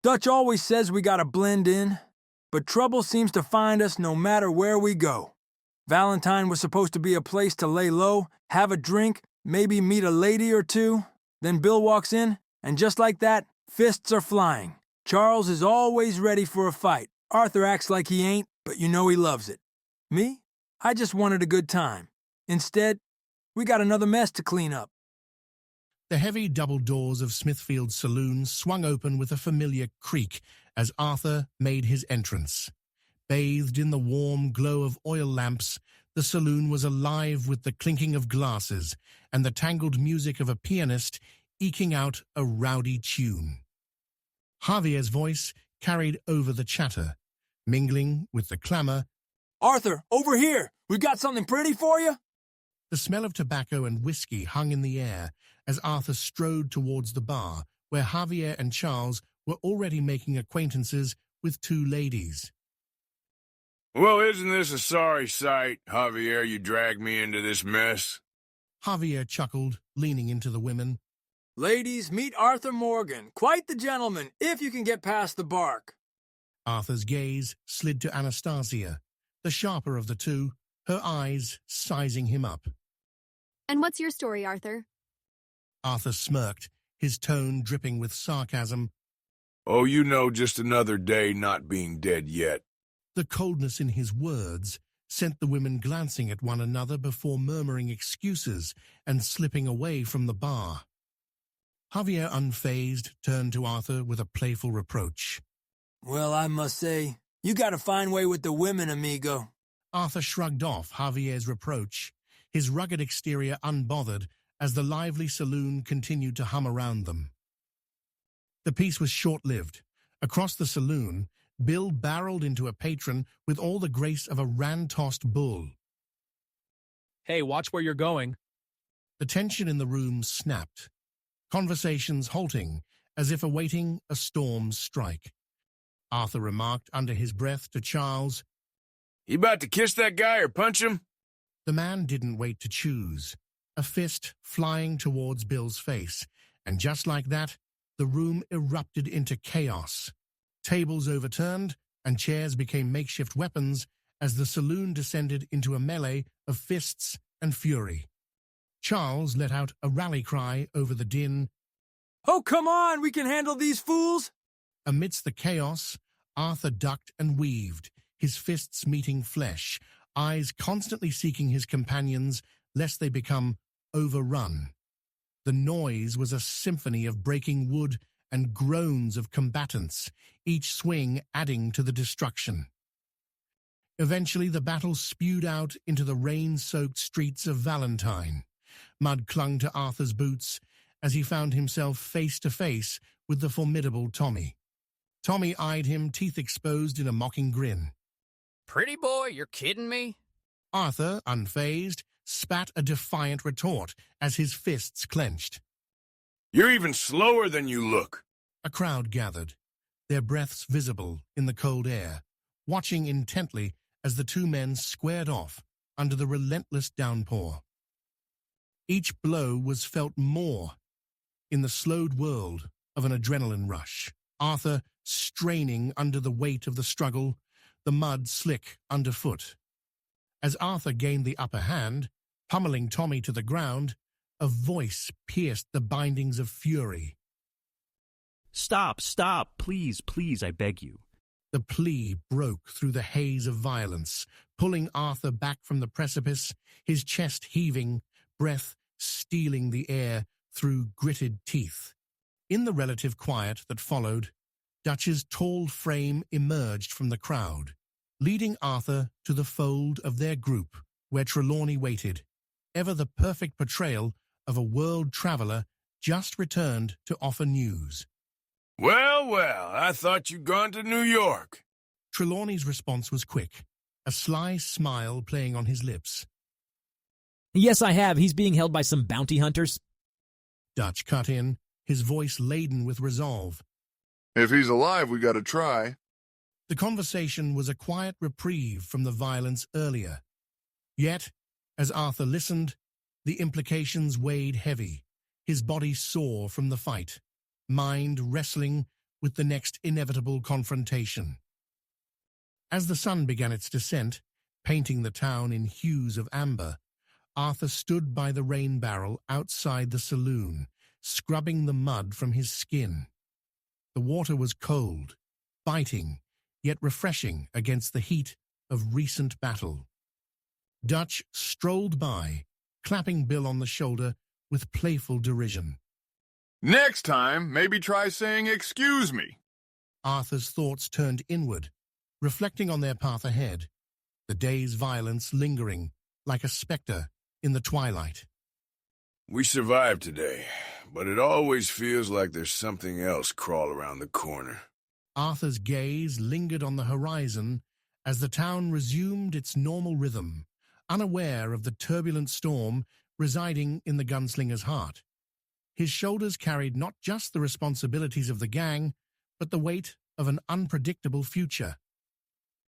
Dutch always says we gotta blend in, but trouble seems to find us no matter where we go. Valentine was supposed to be a place to lay low, have a drink, maybe meet a lady or two. Then Bill walks in, and just like that, fists are flying. Charles is always ready for a fight. Arthur acts like he ain't, but you know he loves it. Me? I just wanted a good time. Instead, we got another mess to clean up. The heavy double doors of Smithfield's saloon swung open with a familiar creak as Arthur made his entrance. Bathed in the warm glow of oil lamps, the saloon was alive with the clinking of glasses and the tangled music of a pianist eking out a rowdy tune. Javier's voice carried over the chatter, mingling with the clamor. Arthur, over here! We've got something pretty for you! The smell of tobacco and whiskey hung in the air as Arthur strode towards the bar, where Javier and Charles were already making acquaintances with two ladies. Well, isn't this a sorry sight, Javier, you dragged me into this mess? Javier chuckled, leaning into the women. Ladies, meet Arthur Morgan. Quite the gentleman, if you can get past the bark. Arthur's gaze slid to Anastasia, the sharper of the two, her eyes sizing him up. And what's your story, Arthur? Arthur smirked, his tone dripping with sarcasm. Oh, you know, just another day not being dead yet. The coldness in his words sent the women glancing at one another before murmuring excuses and slipping away from the bar. Javier, unfazed, turned to Arthur with a playful reproach. Well, I must say, you got a fine way with the women, amigo. Arthur shrugged off Javier's reproach, his rugged exterior unbothered as the lively saloon continued to hum around them. The piece was short-lived. Across the saloon, Bill barreled into a patron with all the grace of a ran-tossed bull. Hey, watch where you're going. The tension in the room snapped, conversations halting as if awaiting a storm's strike. Arthur remarked under his breath to Charles, You about to kiss that guy or punch him? The man didn't wait to choose, a fist flying towards Bill's face, and just like that, the room erupted into chaos. Tables overturned, and chairs became makeshift weapons as the saloon descended into a melee of fists and fury. Charles let out a rally cry over the din. Oh, come on, we can handle these fools! Amidst the chaos, Arthur ducked and weaved, his fists meeting flesh, eyes constantly seeking his companions lest they become overrun. The noise was a symphony of breaking wood and groans of combatants, each swing adding to the destruction. Eventually, the battle spewed out into the rain-soaked streets of Valentine. Mud clung to Arthur's boots as he found himself face to face with the formidable Tommy. Tommy eyed him, teeth exposed in a mocking grin. Pretty boy, you're kidding me? Arthur, unfazed, spat a defiant retort as his fists clenched. You're even slower than you look. A crowd gathered, their breaths visible in the cold air, watching intently as the two men squared off under the relentless downpour. Each blow was felt more in the slowed world of an adrenaline rush. Arthur straining under the weight of the struggle, the mud slick underfoot. As Arthur gained the upper hand, pummeling Tommy to the ground, a voice pierced the bindings of fury. Stop, please, I beg you. The plea broke through the haze of violence, pulling Arthur back from the precipice, his chest heaving, breath stealing the air through gritted teeth. In the relative quiet that followed, Dutch's tall frame emerged from the crowd, leading Arthur to the fold of their group, where Trelawney waited, ever the perfect portrayal of a world traveler just returned to offer news. Well, I thought you'd gone to New York. Trelawney's response was quick, a sly smile playing on his lips. Yes, I have. He's being held by some bounty hunters. Dutch cut in, his voice laden with resolve. If he's alive, we gotta try. The conversation was a quiet reprieve from the violence earlier. Yet, as Arthur listened, the implications weighed heavy, his body sore from the fight, mind wrestling with the next inevitable confrontation. As the sun began its descent, painting the town in hues of amber, Arthur stood by the rain barrel outside the saloon, scrubbing the mud from his skin. The water was cold, biting, yet refreshing against the heat of recent battle. Dutch strolled by, clapping Bill on the shoulder with playful derision. Next time, maybe try saying excuse me. Arthur's thoughts turned inward, reflecting on their path ahead, the day's violence lingering like a specter in the twilight. We survived today, but it always feels like there's something else crawl around the corner. Arthur's gaze lingered on the horizon as the town resumed its normal rhythm, unaware of the turbulent storm residing in the gunslinger's heart. His shoulders carried not just the responsibilities of the gang, but the weight of an unpredictable future.